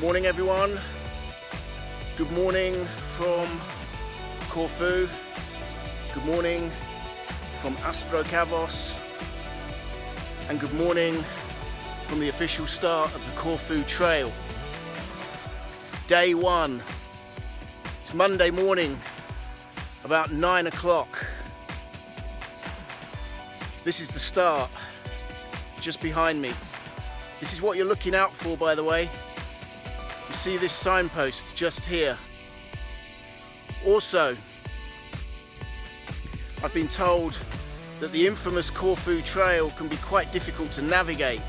morning everyone. Good morning from Corfu. Good morning from Kavos. And good morning from the official start of the Corfu Trail. Day one. It's Monday morning, about 9 o'clock. This is the start, just behind me. This is what you're looking out for, by the way. You see this signpost just here. Also, I've been told that the infamous Corfu Trail can be quite difficult to navigate.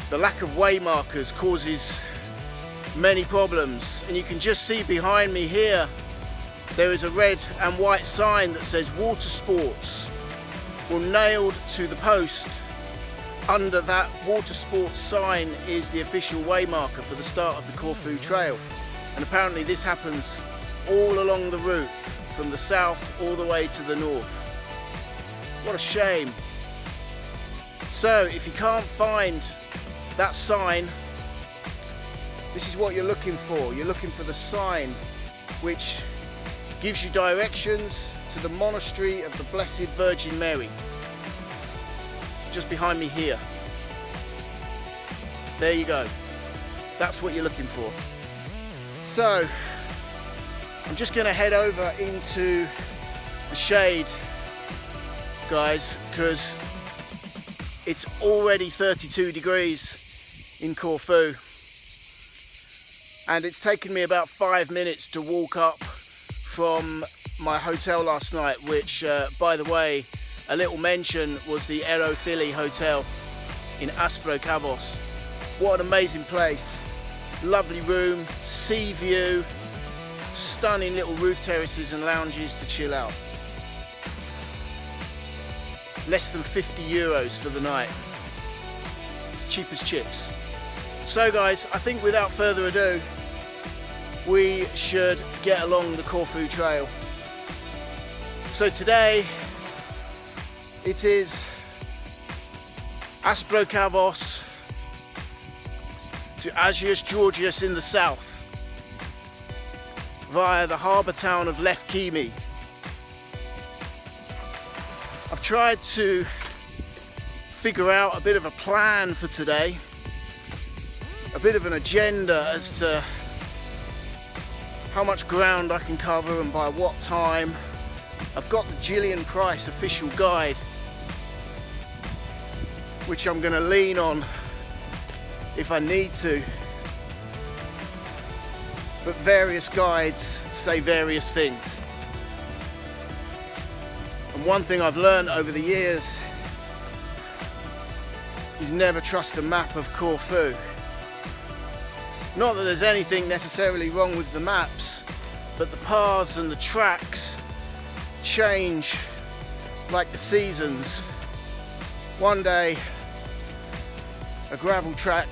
The lack of way markers causes many problems, and you can just see behind me here there is a red and white sign that says water sports. Well, nailed to the post under that water sports sign is the official way marker for the start of the Corfu Trail, and apparently this happens all along the route from the south all the way to the north. What a shame. So if you can't find that sign, this is what you're looking for. You're looking for the sign which gives you directions to the monastery of the Blessed Virgin Mary. Just behind me here. There you go. That's what you're looking for. So, I'm just going to head over into the shade, guys, because it's already 32 degrees in Corfu. And it's taken me about 5 minutes to walk up from my hotel last night, which, by the way, a little mention, was the Aerophili Hotel in Kavos. What an amazing place. Lovely room, sea view, stunning little roof terraces and lounges to chill out. Less than 50 euros for the night. Cheap as chips. So guys, I think without further ado, we should get along the Corfu Trail. So today, it is Kavos to Agios, Georgios in the south, via the harbour town of Lefkimi. I've tried to figure out a bit of a plan for today, a bit of an agenda as to how much ground I can cover and by what time. I've got the Gillian Price official guide, which I'm going to lean on if I need to. But various guides say various things. And one thing I've learned over the years is never trust a map of Corfu. Not that there's anything necessarily wrong with the maps, but the paths and the tracks change like the seasons. One day a gravel track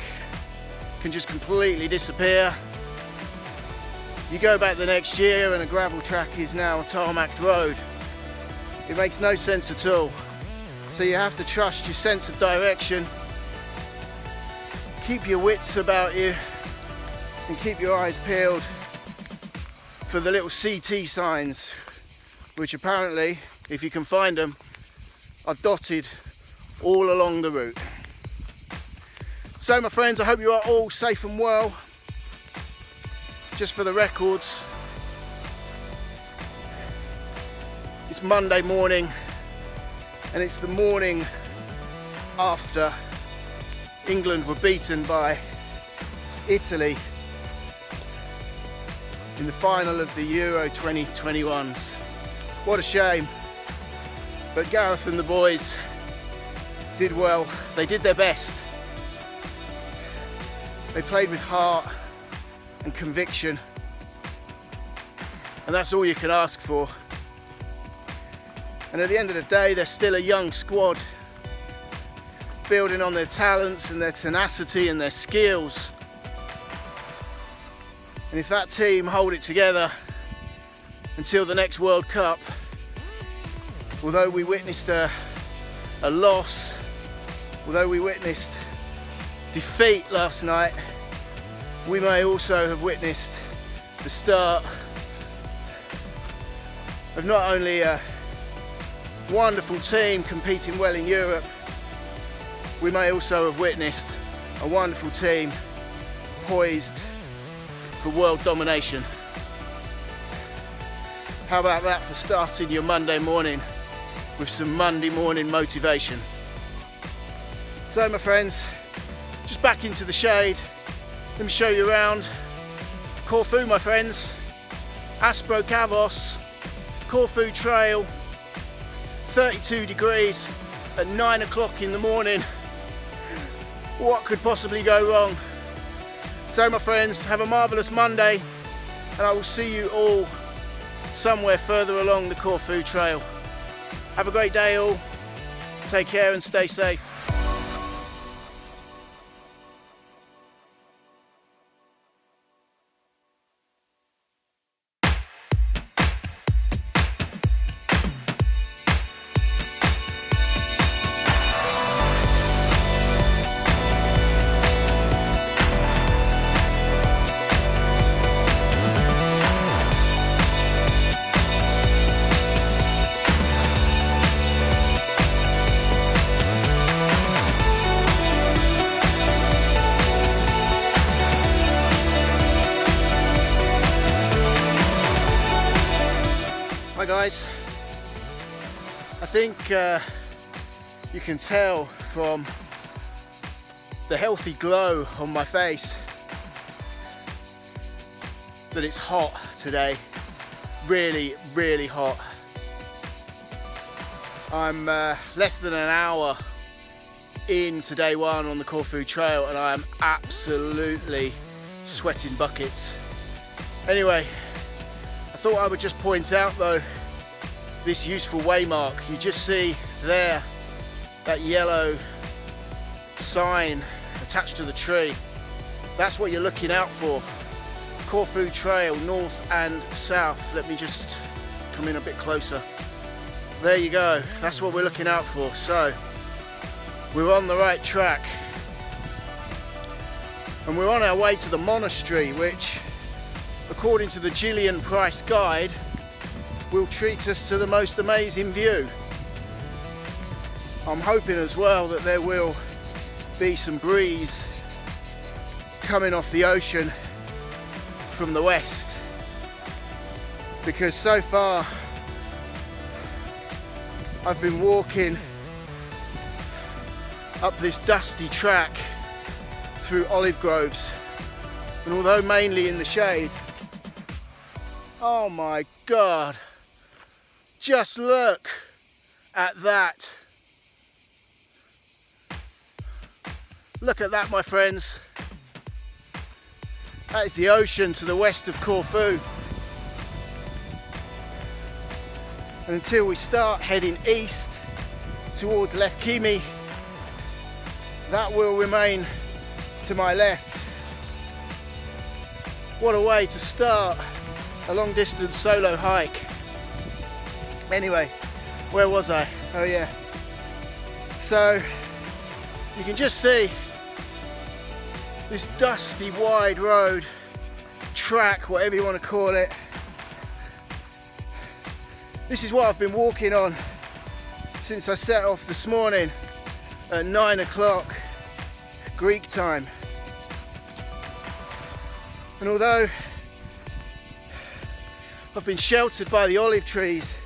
can just completely disappear. You go back the next year and a gravel track is now a tarmacked road. It makes no sense at all. So you have to trust your sense of direction, keep your wits about you, and keep your eyes peeled for the little CT signs, which apparently, if you can find them, are dotted all along the route. So my friends, I hope you are all safe and well. Just for the records, it's Monday morning, and it's the morning after England were beaten by Italy in the final of the Euro 2021s. What a shame. But Gareth and the boys did well. They did their best. They played with heart and conviction. And that's all you can ask for. And at the end of the day, they're still a young squad, building on their talents and their tenacity and their skills. And if that team hold it together until the next World Cup, although we witnessed a loss, although we witnessed defeat last night, we may also have witnessed the start of not only a wonderful team competing well in Europe, we may also have witnessed a wonderful team poised for world domination. How about that for starting your Monday morning with some Monday morning motivation? So my friends, just back into the shade. Let me show you around Corfu, my friends. Kavos, Corfu Trail, 32 degrees at 9 o'clock in the morning. What could possibly go wrong? So my friends, have a marvellous Monday, and I will see you all somewhere further along the Corfu Trail. Have a great day all. Take care and stay safe. Hi guys, I think you can tell from the healthy glow on my face that it's hot today, really hot. I'm less than an hour into day one on the Corfu Trail and I am absolutely sweating buckets. Anyway, I thought I would just point out though this useful waymark. You just see there that yellow sign attached to the tree. That's what you're looking out for. Corfu Trail, north and south. Let me just come in a bit closer. There you go, that's what we're looking out for. So we're on the right track and we're on our way to the monastery, which according to the Gillian Price guide will treat us to the most amazing view. I'm hoping as well that there will be some breeze coming off the ocean from the west, because so far I've been walking up this dusty track through olive groves, and although mainly in the shade, oh my God, just look at that. Look at that, my friends. That is the ocean to the west of Corfu. And until we start heading east towards Lefkimi, that will remain to my left. What a way to start a long distance solo hike. Anyway, where was I? Oh yeah. So you can just see this dusty wide road, track, whatever you want to call it. This is what I've been walking on since I set off this morning at 9 o'clock Greek time. And although I've been sheltered by the olive trees,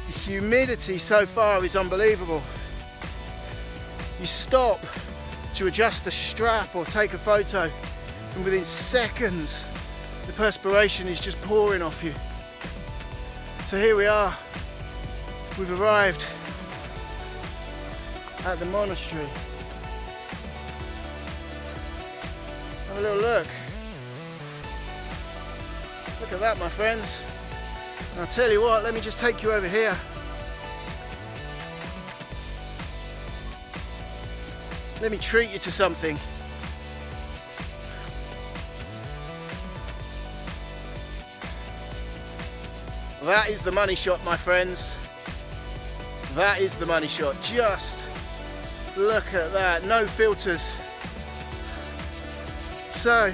the humidity so far is unbelievable. You stop to adjust the strap or take a photo, and within seconds the perspiration is just pouring off you. So here we are, we've arrived at the monastery. Have a little look. Look at that, my friends. And I'll tell you what, let me just take you over here. Let me treat you to something. That is the money shot, my friends. That is the money shot. Just look at that, no filters. So,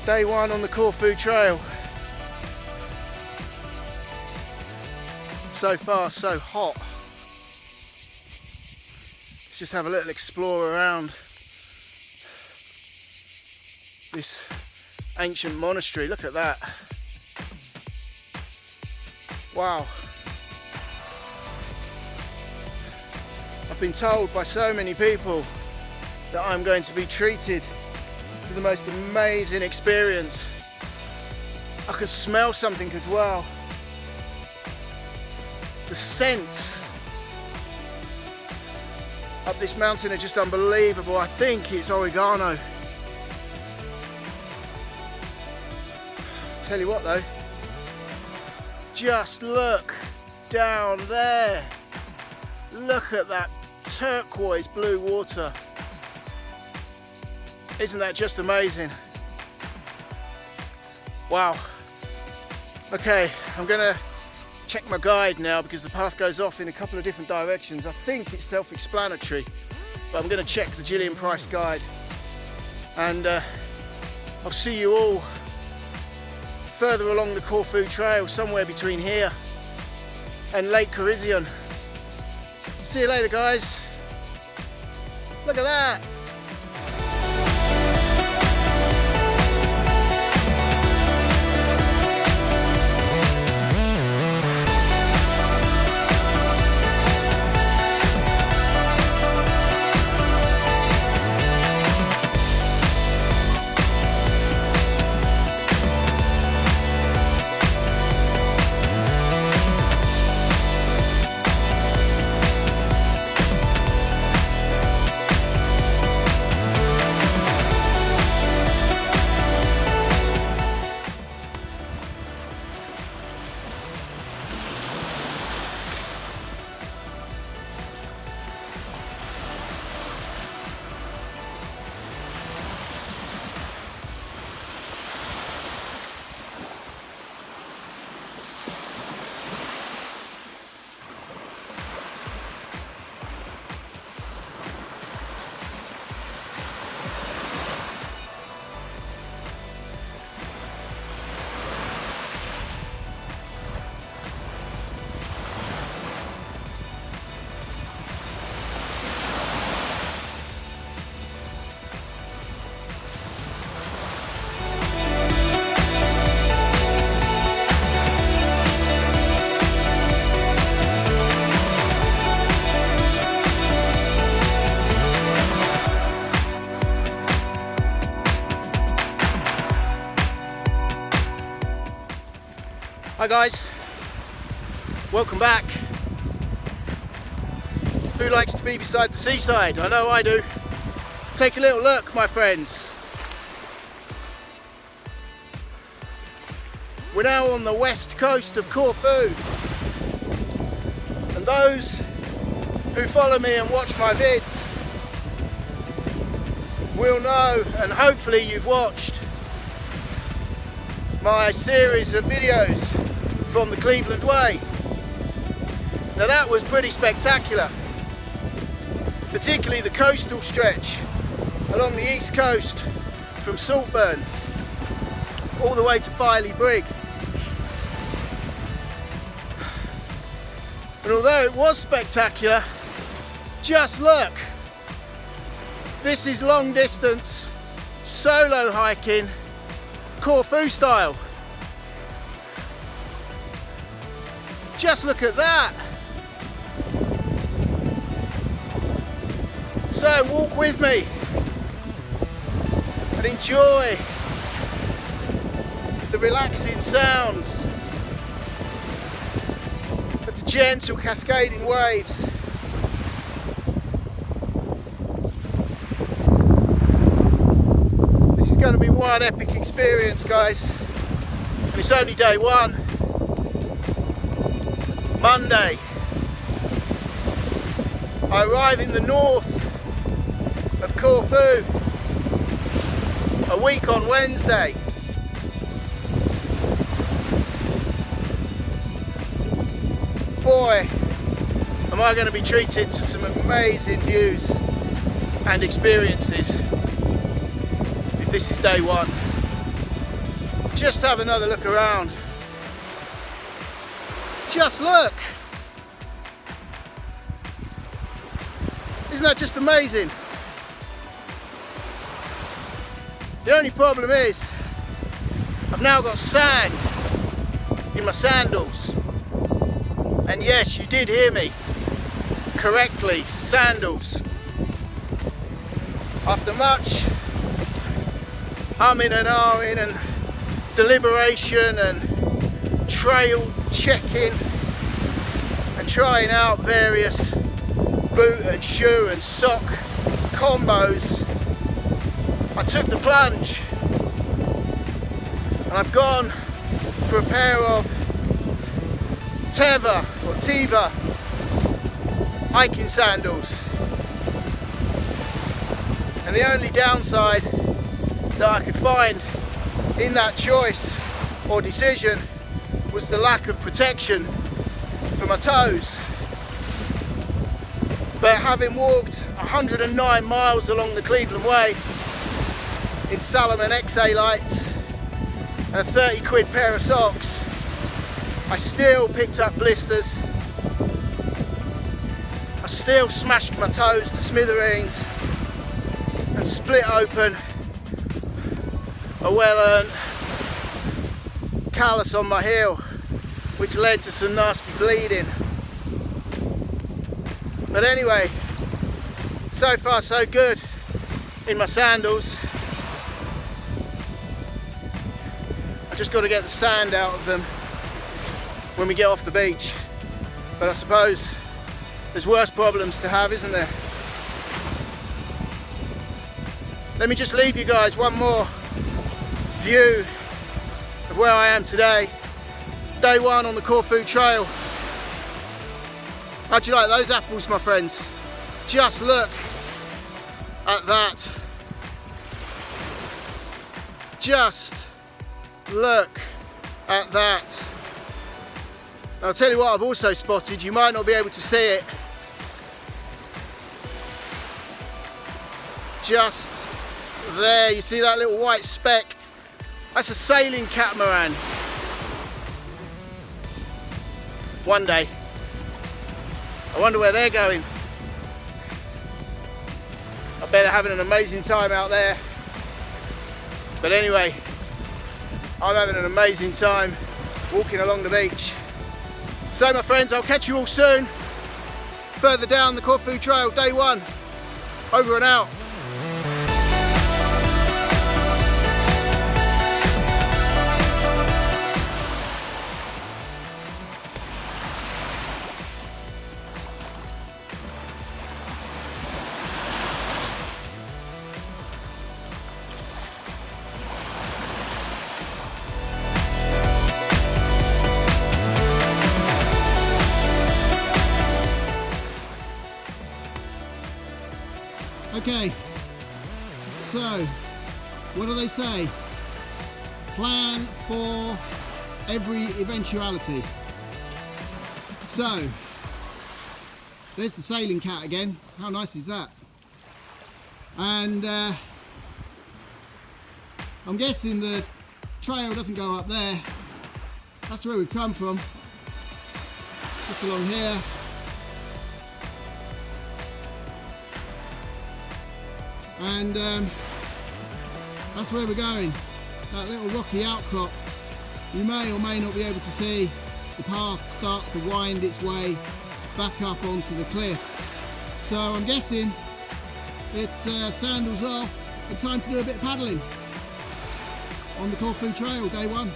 Day one on the Corfu trail. So far, so hot. Let's just have a little explore around this ancient monastery. Look at that. Wow. I've been told by so many people that I'm going to be treated to the most amazing experience. I can smell something as well. The scents up this mountain are just unbelievable. I think it's oregano. Tell you what though, just look down there. Look at that turquoise blue water. Isn't that just amazing? Wow. Okay, I'm gonna check my guide now because the path goes off in a couple of different directions. I think it's self-explanatory, but I'm gonna check the Gillian Price guide. And I'll see you all further along the Corfu trail, somewhere between here and Lake Corizion. See you later, guys. Look at that. Hi guys, welcome back. Who likes to be beside the seaside? I know I do. Take a little look, my friends. We're now on the west coast of Corfu, and those who follow me and watch my vids will know, and hopefully you've watched my series of videos from the Cleveland Way. Now that was pretty spectacular, particularly the coastal stretch along the east coast from Saltburn all the way to Filey Brig. And although it was spectacular, just look, this is long distance solo hiking Corfu style. Just look at that. So walk with me and enjoy the relaxing sounds of the gentle cascading waves. This is going to be one epic experience, guys, and it's only day one. Monday. I arrive in the north of Corfu a week on Wednesday. Boy, am I going to be treated to some amazing views and experiences if this is day one. Just have another look around. Just look. Isn't that just amazing? The only problem is I've now got sand in my sandals. And yes, you did hear me correctly, sandals. After much humming and ahhing and deliberation and trail checking and trying out various boot and shoe and sock combos, I took the plunge and I've gone for a pair of Tiva hiking sandals. And the only downside that I could find in that choice or decision was the lack of protection for my toes. But having walked 109 miles along the Cleveland Way in Salomon XA lights and a 30 quid pair of socks, I still picked up blisters. I still smashed my toes to smithereens and split open a well-earned callus on my heel, which led to some nasty bleeding. But anyway, so far so good in my sandals. I just got to get the sand out of them when we get off the beach. But I suppose there's worse problems to have, isn't there? Let me just leave you guys one more view of where I am today. Day one on the Corfu trail. How'd you like those apples, my friends? Just look at that. Just look at that. I'll tell you what I've also spotted, you might not be able to see it. Just there, you see that little white speck? That's a sailing catamaran. One day. I wonder where they're going. I bet they're having an amazing time out there. But anyway, I'm having an amazing time walking along the beach. So my friends, I'll catch you all soon. Further down the Corfu trail, day one. Over and out. Okay, so what do they say? Plan for every eventuality. So there's the sailing cat again. How nice is that? And I'm guessing the trail doesn't go up there. That's where we've come from, just along here. And that's where we're going, that little rocky outcrop. You may or may not be able to see the path starts to wind its way back up onto the cliff. So I'm guessing it's sandals off and time to do a bit of paddling on the Corfu trail, day one.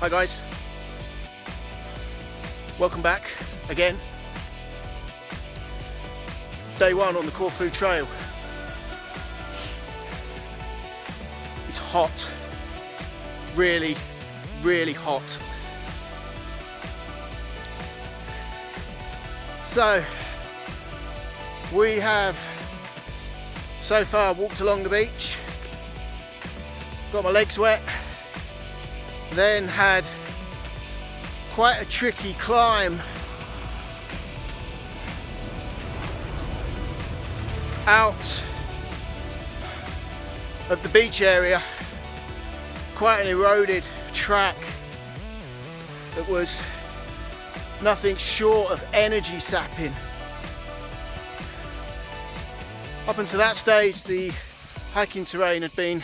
Hi guys, welcome back again. Day one on the Corfu trail. It's hot. really, really hot. So we have so far walked along the beach, got my legs wet, then had quite a tricky climb out of the beach area, quite an eroded track that was nothing short of energy sapping. Up until that stage, the hiking terrain had been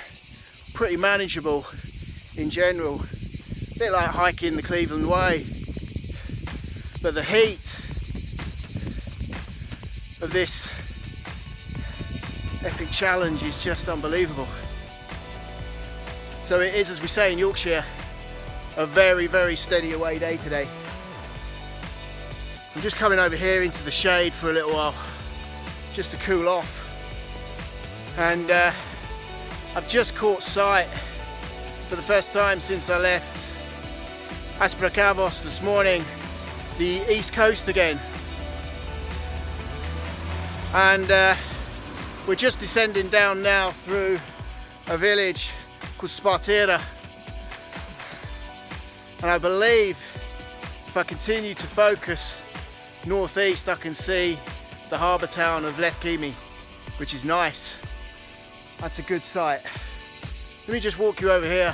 pretty manageable in general, a bit like hiking the Cleveland Way, but the heat of this epic challenge is just unbelievable. So it is, as we say in Yorkshire, a very, very steady away day today. I'm just coming over here into the shade for a little while, just to cool off. And I've just caught sight, for the first time since I left Kavos this morning, the east coast again. And we're just descending down now through a village called Spyridonas. And I believe if I continue to focus northeast, I can see the harbour town of Lefkimi, which is nice. That's a good sight. Let me just walk you over here.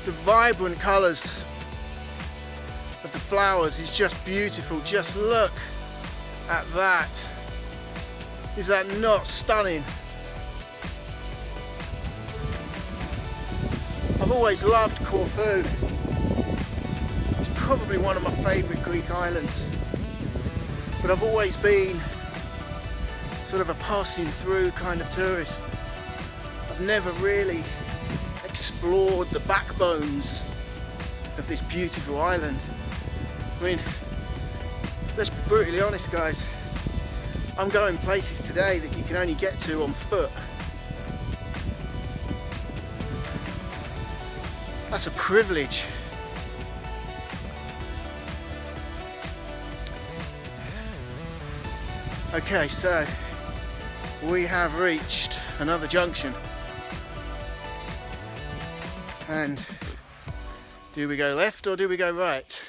The vibrant colours of the flowers is just beautiful. Just look at that. Is that not stunning? I've always loved Corfu. Probably one of my favourite Greek islands, but I've always been sort of a passing through kind of tourist. I've never really explored the backbones of this beautiful island. I mean, let's be brutally honest, guys, I'm going places today that you can only get to on foot. That's a privilege. Okay, so we have reached another junction, and do we go left or do we go right?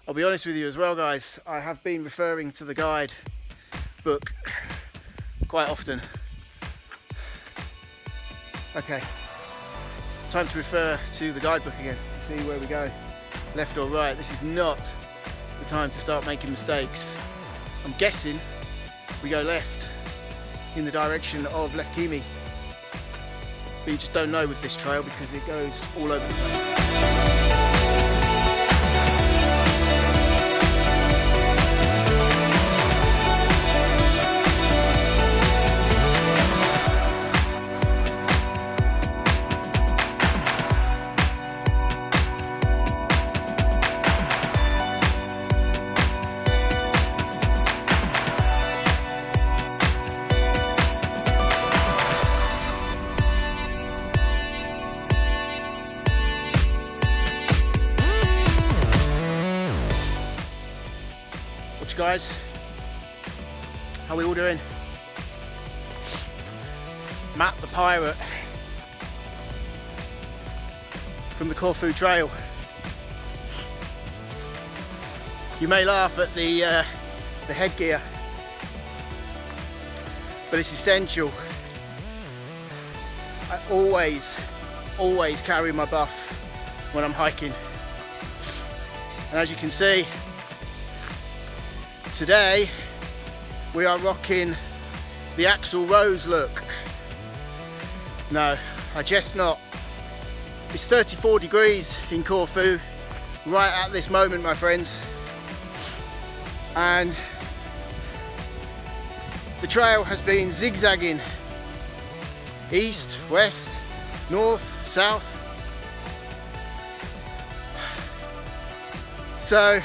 I'll be honest with you as well, guys, I have been referring to the guide book quite often. Okay, time to refer to the guidebook again, see where we go, left or right. This is not the time to start making mistakes. I'm guessing we go left in the direction of Lefkimi, but you just don't know with this trail because it goes all over the place. Guys, how are we all doing? Matt the pirate from the Corfu trail. You may laugh at the headgear, but it's essential. I always carry my buff when I'm hiking, and as you can see, today we are rocking the Axl Rose look. No, I jest not. It's 34 degrees in Corfu right at this moment, my friends, and the trail has been zigzagging east, west, north, south. So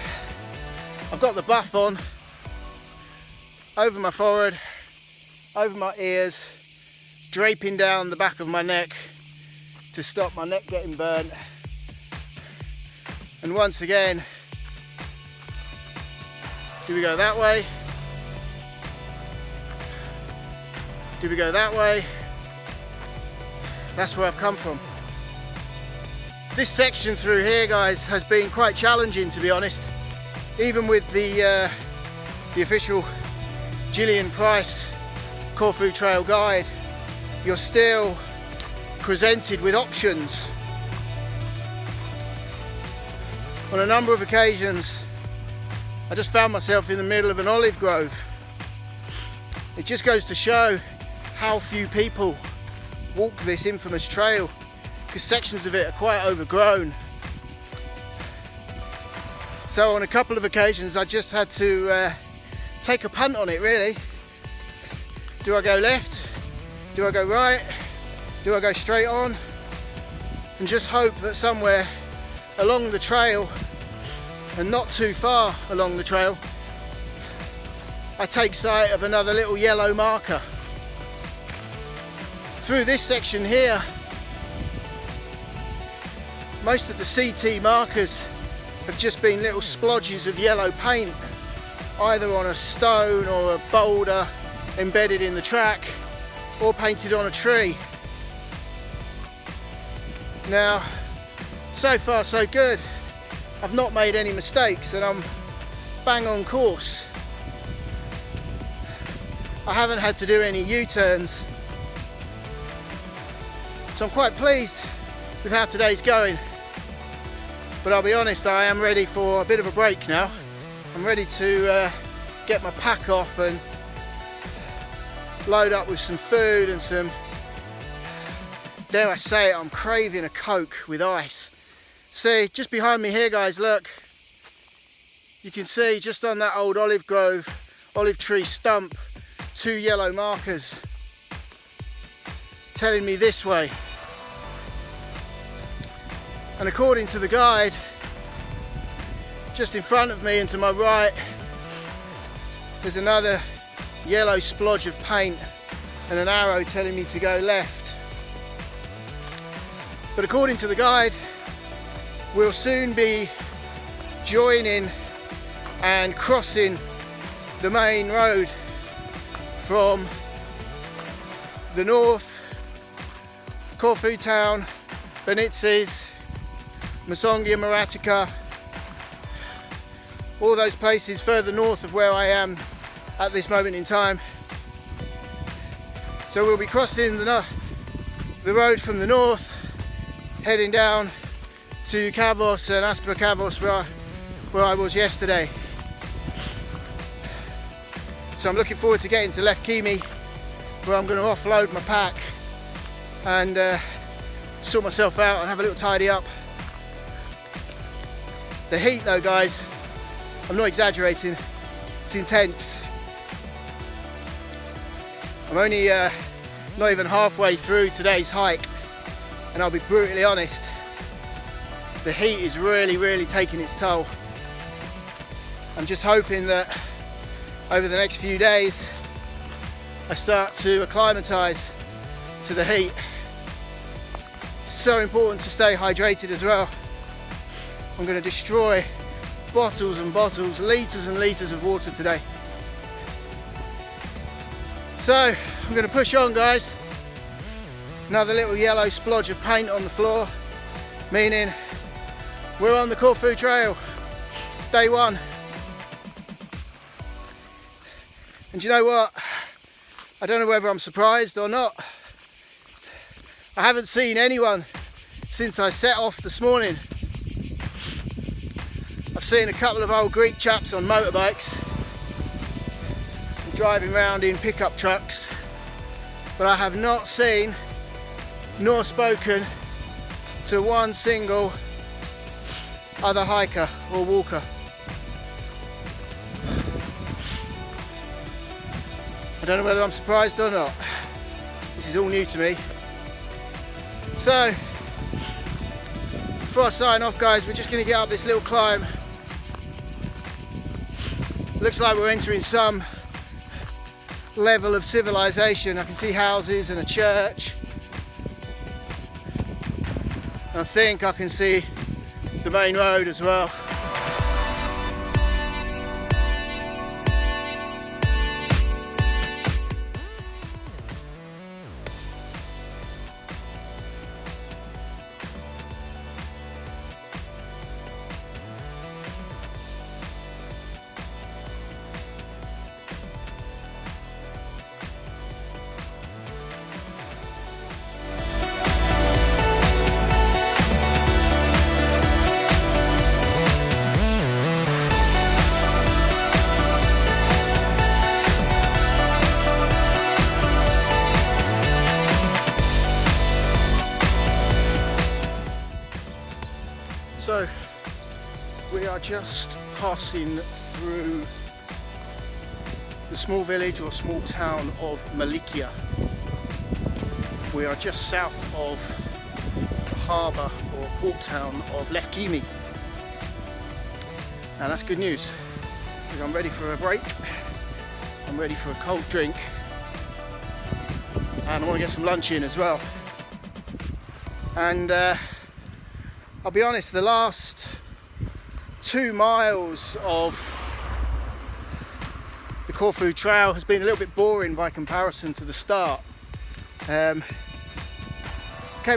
I've got the buff on over my forehead, over my ears, draping down the back of my neck to stop my neck getting burnt. And once again, do we go that way? Do we go that way? That's where I've come from. This section through here, guys, has been quite challenging, to be honest. Even with the official Gillian Price Corfu Trail Guide, you're still presented with options. On a number of occasions, I just found myself in the middle of an olive grove. It just goes to show how few people walk this infamous trail, because sections of it are quite overgrown. So on a couple of occasions I just had to take a punt on it, really. Do I go left? Do I go right? Do I go straight on? And just hope that somewhere along the trail, and not too far along the trail, I take sight of another little yellow marker. Through this section here, most of the CT markers have just been little splodges of yellow paint, either on a stone or a boulder embedded in the track, or painted on a tree. Now, so far so good. I've not made any mistakes and I'm bang on course. I haven't had to do any U-turns, so I'm quite pleased with how today's going. But I'll be honest, I am ready for a bit of a break now. I'm ready to get my pack off and load up with some food and some, dare I say it, I'm craving a Coke with ice. See, just behind me here, guys, look. You can see just on that old olive grove, olive tree stump, 2 yellow markers telling me this way. And according to the guide, just in front of me and to my right, there's another yellow splodge of paint and an arrow telling me to go left. But according to the guide, we'll soon be joining and crossing the main road from the north, Corfu town, Benitsis, Masongia, Maratica, all those places further north of where I am at this moment in time. So we'll be crossing the road from the north, heading down to Kavos and Aspera Kavos where I was yesterday. So I'm looking forward to getting to Left Kimi, where I'm going to offload my pack and sort myself out and have a little tidy up. The heat though, guys, I'm not exaggerating, it's intense. I'm only not even halfway through today's hike, and I'll be brutally honest, the heat is really taking its toll. I'm just hoping that over the next few days I start to acclimatise to the heat. So important to stay hydrated as well. I'm going to destroy bottles and bottles, litres and litres of water today. So I'm going to push on, guys. Another little yellow splodge of paint on the floor, meaning we're on the Corfu Trail, day 1. And you know what? I don't know whether I'm surprised or not. I haven't seen anyone since I set off this morning. I've seen a couple of old Greek chaps on motorbikes driving around in pickup trucks, but I have not seen nor spoken to one single other hiker or walker. I don't know whether I'm surprised or not. This is all new to me. So, before I sign off, guys, we're just going to get up this little climb. Looks like we're entering some level of civilization. I can see houses and a church. I think I can see the main road as well. So we are just passing through the small village or small town of Malikia. We are just south of the harbour or port town of Lefkimi, and that's good news because I'm ready for a break, I'm ready for a cold drink, and I want to get some lunch in as well. And I'll be honest, the last 2 miles of the Corfu trail has been a little bit boring by comparison to the start. Came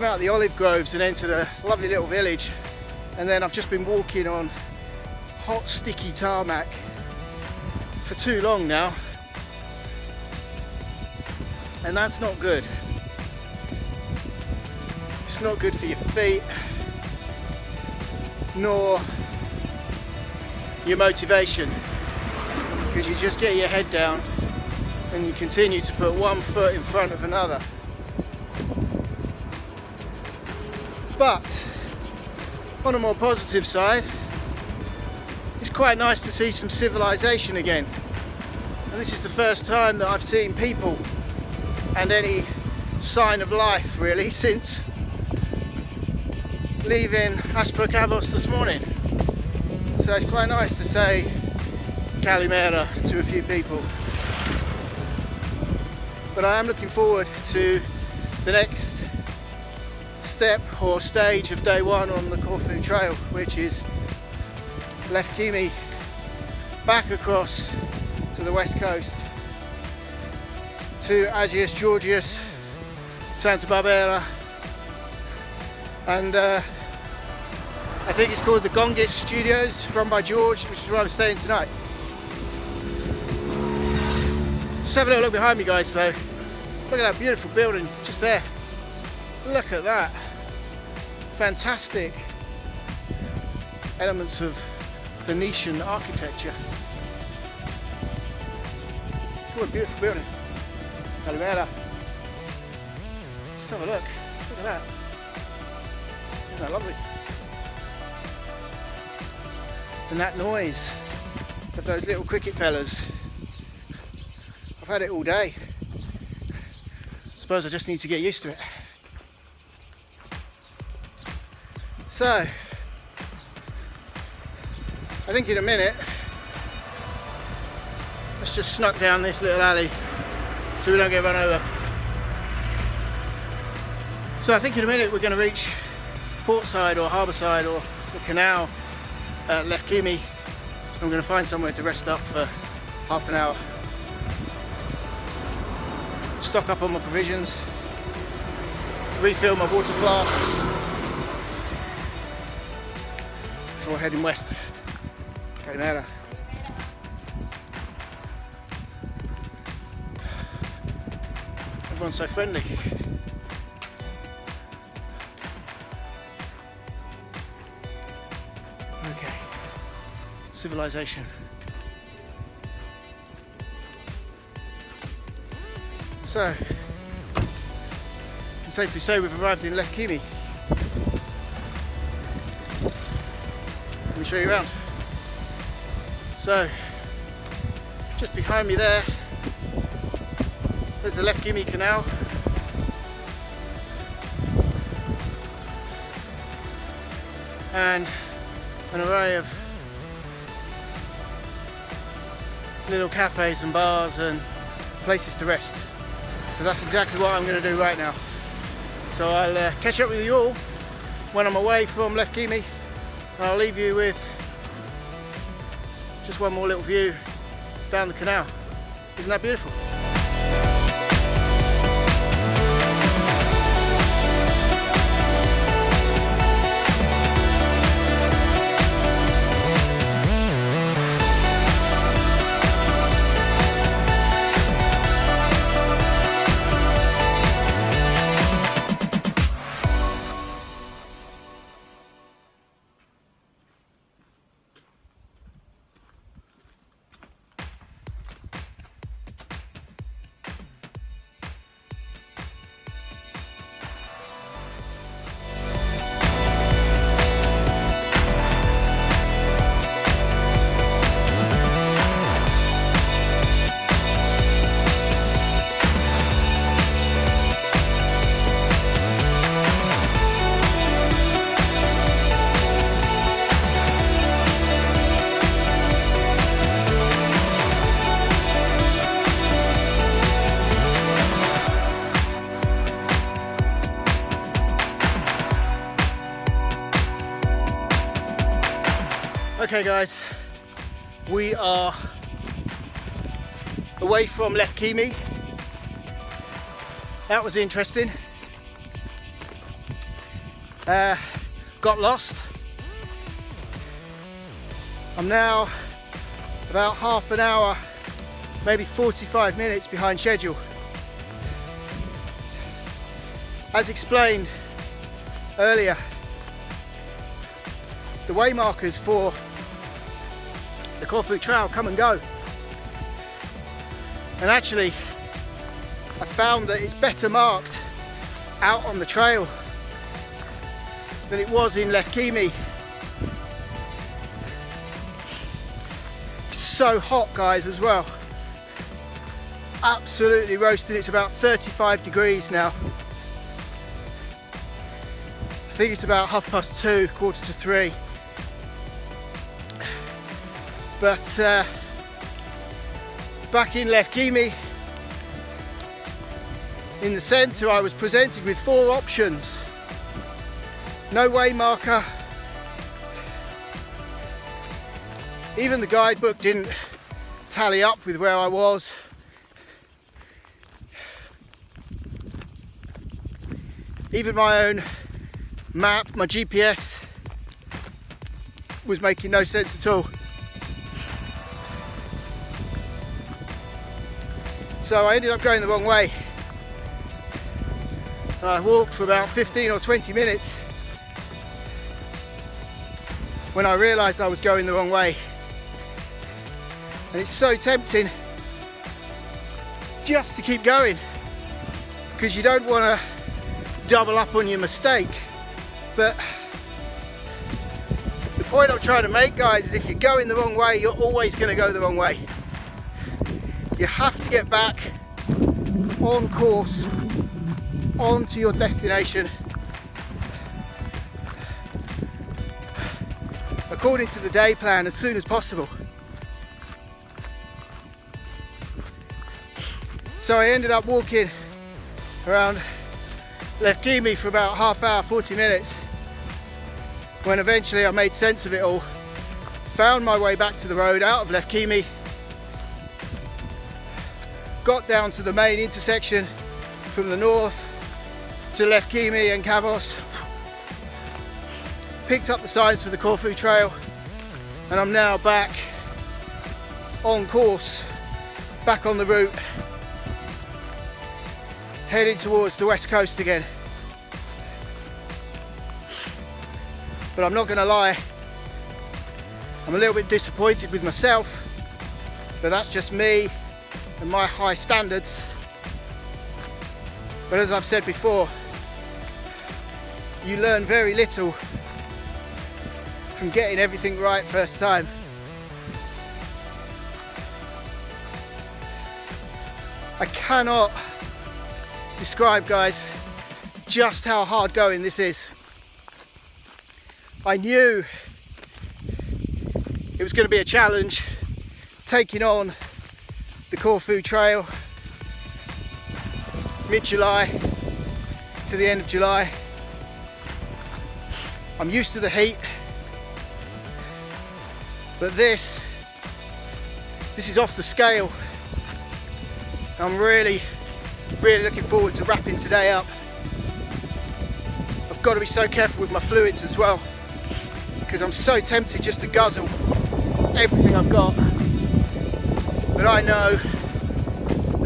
out of the olive groves and entered a lovely little village, and then I've just been walking on hot sticky tarmac for too long now, and that's not good. It's not good for your feet, nor your motivation, because you just get your head down and you continue to put one foot in front of another. But on a more positive side, it's quite nice to see some civilization again, and this is the first time that I've seen people and any sign of life really since leaving Kavos this morning. So it's quite nice to say Kalimera to a few people. But I am looking forward to the next step or stage of day one on the Corfu trail, which is Lefkimi back across to the west coast to Agios, Georgios, Santa Barbara, and I think it's called the Gongis Studios, run by George, which is where I'm staying tonight. Just have a little look behind me, guys, though. Look at that beautiful building just there. Look at that. Fantastic elements of Venetian architecture. What a beautiful building. Calimera. Let's have a look. Look at that. Isn't that lovely? And that noise of those little cricket fellas. I've had it all day. Suppose I just need to get used to it. So, I think in a minute, let's just snuck down this little alley so we don't get run over. So I think in a minute we're going to reach portside or harbourside or the canal at Lefkimi. I'm going to find somewhere to rest up for half an hour. Stock up on my provisions, refill my water flasks before heading west. Calimera. Everyone's so friendly. Okay, civilization. So, I can safely say we've arrived in Lefkimi. Let me show you around. So, just behind me there, there's the Lefkimi Canal. And an array of little cafes and bars and places to rest. So that's exactly what I'm going to do right now. So I'll catch up with you all when I'm away from Lefkimi, and I'll leave you with just one more little view down the canal. Isn't that beautiful? Okay guys, we are away from Lefkimi. That was interesting. Got lost. I'm now about half an hour, maybe 45 minutes behind schedule. As explained earlier, the way markers for the Corfu trail come and go, and actually I found that it's better marked out on the trail than it was in Lefkimi. It's so hot guys as well, absolutely roasting. It's about 35 degrees now. I think it's about 2:30, 2:45. But back in Lefkimi, in the centre, I was presented with 4 options. No way marker. Even the guidebook didn't tally up with where I was. Even my own map, my GPS, was making no sense at all. So I ended up going the wrong way. I walked for about 15 or 20 minutes when I realised I was going the wrong way. And it's so tempting just to keep going, because you don't want to double up on your mistake. But the point I'm trying to make, guys, is if you're going the wrong way, you're always going to go the wrong way. You have to get back on course, onto your destination, according to the day plan, as soon as possible. So I ended up walking around Lefkimi for about half hour, 40 minutes, when eventually I made sense of it all, found my way back to the road out of Lefkimi, got down to the main intersection from the north to Lefkimi and Kavos, picked up the signs for the Corfu trail, and I'm now back on course, back on the route, heading towards the west coast again. But I'm not going to lie, I'm a little bit disappointed with myself, but that's just me and my high standards. But as I've said before, you learn very little from getting everything right first time. I cannot describe, guys, just how hard going this is. I knew it was going to be a challenge taking on the Corfu trail, mid-July to the end of July. I'm used to the heat, but this is off the scale. I'm really looking forward to wrapping today up. I've got to be so careful with my fluids as well, because I'm so tempted just to guzzle everything I've got. But I know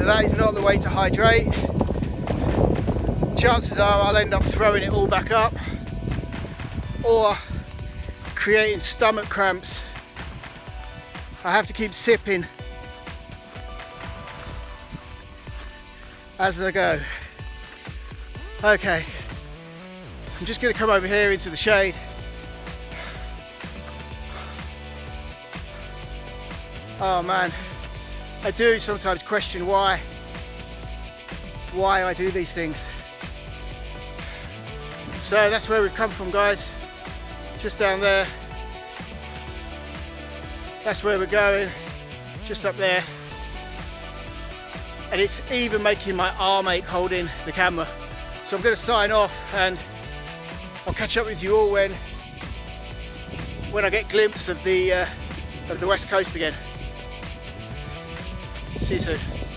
that is not the way to hydrate. Chances are I'll end up throwing it all back up or creating stomach cramps. I have to keep sipping as I go. Okay, I'm just going to come over here into the shade. Oh man, I do sometimes question why I do these things. So that's where we've come from, guys. Just down there. That's where we're going, just up there. And it's even making my arm ache holding the camera. So I'm going to sign off, and I'll catch up with you all when I get a glimpse of the West Coast again. See you soon.